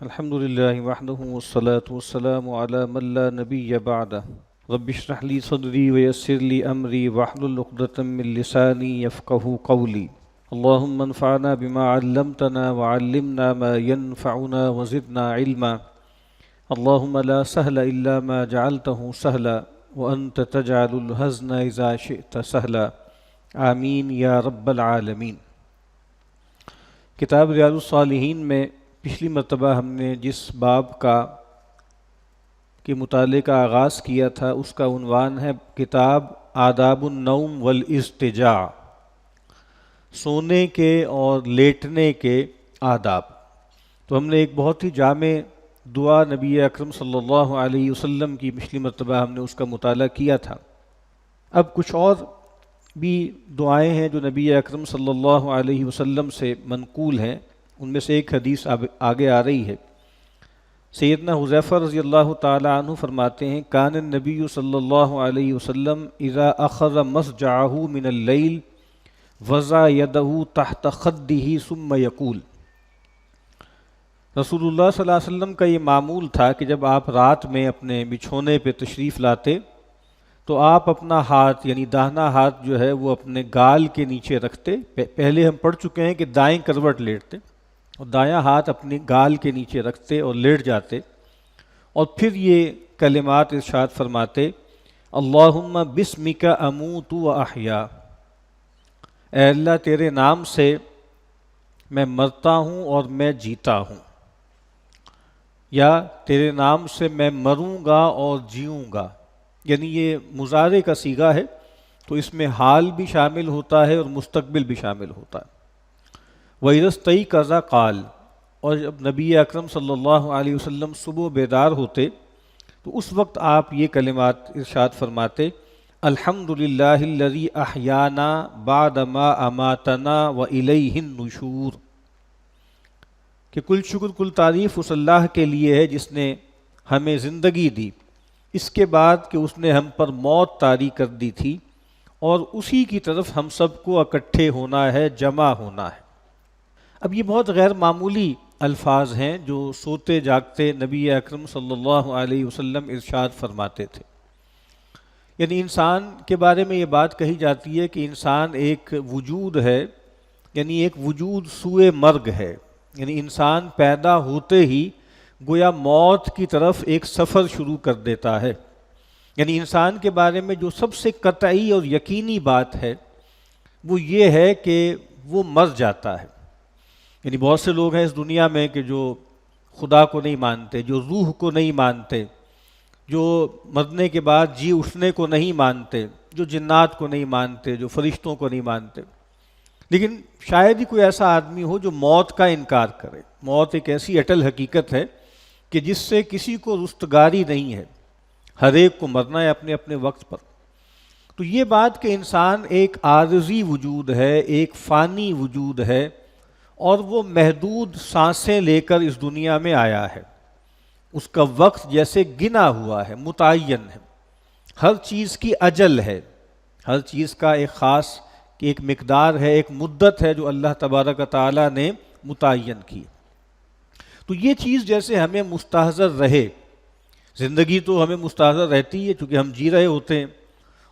الحمد لله وحده والصلاة والسلام على من لا نبي بعده رب اشرح لي صدري ويسر لي أمري واحلل عقدة من لساني يفقهوا قولي اللهم انفعنا بما علمتنا وعلمنا ما ينفعنا وزدنا علما اللهم لا سهل إلا ما جعلته سهلا وأنت تجعل الحزن إذا شئت سهلا آمین یا رب العالمین۔ کتاب ریاض الصالحین میں پچھلی مرتبہ ہم نے جس باب کے مطالعے کا آغاز کیا تھا اس کا عنوان ہے کتاب آداب النوم والاضطجاع، سونے کے اور لیٹنے کے آداب۔ تو ہم نے ایک بہت ہی جامع دعا نبی اکرم صلی اللہ علیہ وسلم کی پچھلی مرتبہ ہم نے اس کا مطالعہ کیا تھا۔ اب کچھ اور بھی دعائیں ہیں جو نبی اکرم صلی اللہ علیہ وسلم سے منقول ہیں، ان میں سے ایک حدیث آگے آ رہی ہے۔ سیدنا حذیفہ رضی اللہ تعالی عنہ فرماتے ہیں کان النبی صلی اللہ علیہ وسلم اذا اخذ مضجعہ من اللیل وضع یدہ تحت خدہ ثم یقول، رسول اللہ صلی اللہ علیہ وسلم کا یہ معمول تھا کہ جب آپ رات میں اپنے بچھونے پہ تشریف لاتے تو آپ اپنا ہاتھ یعنی داہنا ہاتھ جو ہے وہ اپنے گال کے نیچے رکھتے۔ پہلے ہم پڑھ چکے ہیں کہ دائیں کروٹ لیٹتے اور دایاں ہاتھ اپنے گال کے نیچے رکھتے اور لیٹ جاتے، اور پھر یہ کلمات ارشاد فرماتے اللہم بسمک اموت و احیا، اے اللہ تیرے نام سے میں مرتا ہوں اور میں جیتا ہوں، یا تیرے نام سے میں مروں گا اور جیوں گا۔ یعنی یہ مضارع کا صیغہ ہے تو اس میں حال بھی شامل ہوتا ہے اور مستقبل بھی شامل ہوتا ہے۔ وَإِذَا اسْتَيْقَظَ قَالَ، اور جب نبی اکرم صلی اللہ علیہ وسلم صبح بیدار ہوتے تو اس وقت آپ یہ کلمات ارشاد فرماتے الحمد للہ الذی احیانا بعد ما اماتنا وإلیہ النشور، کہ کل شکر کل تعریف اس اللہ کے لیے ہے جس نے ہمیں زندگی دی اس کے بعد کہ اس نے ہم پر موت طاری کر دی تھی، اور اسی کی طرف ہم سب کو اکٹھے ہونا ہے، جمع ہونا ہے۔ اب یہ بہت غیر معمولی الفاظ ہیں جو سوتے جاگتے نبی اکرم صلی اللہ علیہ وسلم ارشاد فرماتے تھے۔ یعنی انسان کے بارے میں یہ بات کہی جاتی ہے کہ انسان ایک وجود ہے، یعنی ایک وجود سوئے مرگ ہے، یعنی انسان پیدا ہوتے ہی گویا موت کی طرف ایک سفر شروع کر دیتا ہے۔ یعنی انسان کے بارے میں جو سب سے قطعی اور یقینی بات ہے وہ یہ ہے کہ وہ مر جاتا ہے۔ یعنی بہت سے لوگ ہیں اس دنیا میں کہ جو خدا کو نہیں مانتے، جو روح کو نہیں مانتے، جو مرنے کے بعد جی اٹھنے کو نہیں مانتے، جو جنات کو نہیں مانتے، جو فرشتوں کو نہیں مانتے۔ لیکن شاید ہی کوئی ایسا آدمی ہو جو موت کا انکار کرے۔ موت ایک ایسی اٹل حقیقت ہے کہ جس سے کسی کو رستگاری نہیں ہے، ہر ایک کو مرنا ہے اپنے اپنے وقت پر۔ تو یہ بات کہ انسان ایک عارضی وجود ہے، ایک فانی وجود ہے، اور وہ محدود سانسیں لے کر اس دنیا میں آیا ہے، اس کا وقت جیسے گنا ہوا ہے، متعین ہے، ہر چیز کی اجل ہے، ہر چیز کا ایک خاص ایک مقدار ہے، ایک مدت ہے جو اللہ تبارک و تعالیٰ نے متعین کی۔ تو یہ چیز جیسے ہمیں مستحضر رہے، زندگی تو ہمیں مستحضر رہتی ہے چونکہ ہم جی رہے ہوتے ہیں،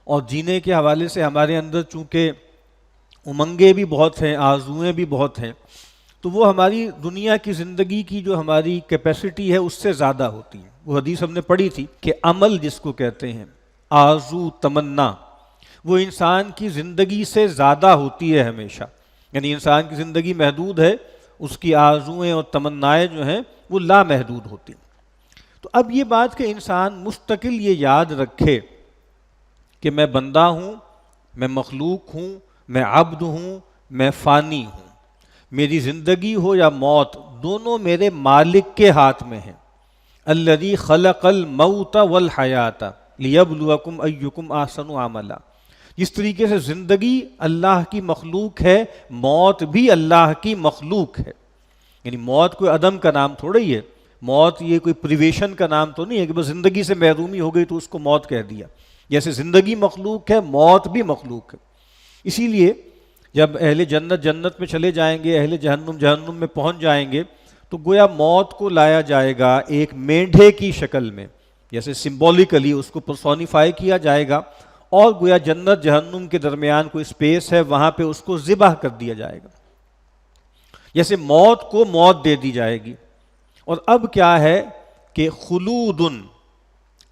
اور جینے کے حوالے سے ہمارے اندر چونکہ امنگیں بھی بہت ہیں، آرزوئیں بھی بہت ہیں، تو وہ ہماری دنیا کی زندگی کی جو ہماری کیپیسٹی ہے اس سے زیادہ ہوتی ہیں۔ وہ حدیث ہم نے پڑھی تھی کہ عمل جس کو کہتے ہیں، آرزو، تمنا، وہ انسان کی زندگی سے زیادہ ہوتی ہے ہمیشہ۔ یعنی انسان کی زندگی محدود ہے، اس کی آرزوئیں اور تمنائیں جو ہیں وہ لامحدود ہوتی ہیں۔ تو اب یہ بات کہ انسان مستقل یہ یاد رکھے کہ میں بندہ ہوں، میں مخلوق ہوں، میں عبد ہوں، میں فانی ہوں، میری زندگی ہو یا موت دونوں میرے مالک کے ہاتھ میں ہیں۔ الذی خلق الموت والحیات لیبلوکم ایکم احسن عملا، جس طریقے سے زندگی اللہ کی مخلوق ہے، موت بھی اللہ کی مخلوق ہے۔ یعنی موت کوئی عدم کا نام تھوڑا ہی ہے، موت یہ کوئی پریویشن کا نام تو نہیں ہے کہ بس زندگی سے محرومی ہو گئی تو اس کو موت کہہ دیا۔ جیسے زندگی مخلوق ہے، موت بھی مخلوق ہے۔ اسی لیے جب اہل جنت جنت میں چلے جائیں گے، اہل جہنم جہنم میں پہنچ جائیں گے، تو گویا موت کو لایا جائے گا ایک مینڈھے کی شکل میں، جیسے سمبولیکلی اس کو پرسونیفائی کیا جائے گا، اور گویا جنت جہنم کے درمیان کوئی اسپیس ہے، وہاں پہ اس کو ذبح کر دیا جائے گا، جیسے موت کو موت دے دی جائے گی۔ اور اب کیا ہے کہ خلودن،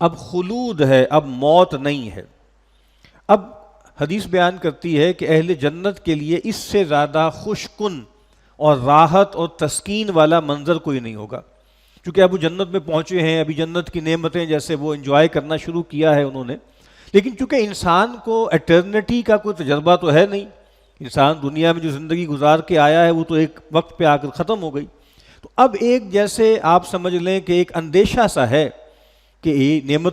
اب خلود ہے، اب موت نہیں ہے۔ اب حدیث بیان کرتی ہے کہ اہل جنت کے لیے اس سے زیادہ خوش کن اور راحت اور تسکین والا منظر کوئی نہیں ہوگا، چونکہ اب وہ جنت میں پہنچے ہیں، ابھی جنت کی نعمتیں جیسے وہ انجوائے کرنا شروع کیا ہے انہوں نے، لیکن چونکہ انسان کو ایٹرنٹی کا کوئی تجربہ تو ہے نہیں، انسان دنیا میں جو زندگی گزار کے آیا ہے وہ تو ایک وقت پہ آ کر ختم ہو گئی، تو اب ایک جیسے آپ سمجھ لیں کہ ایک اندیشہ سا ہے کہ یہ نعمتیں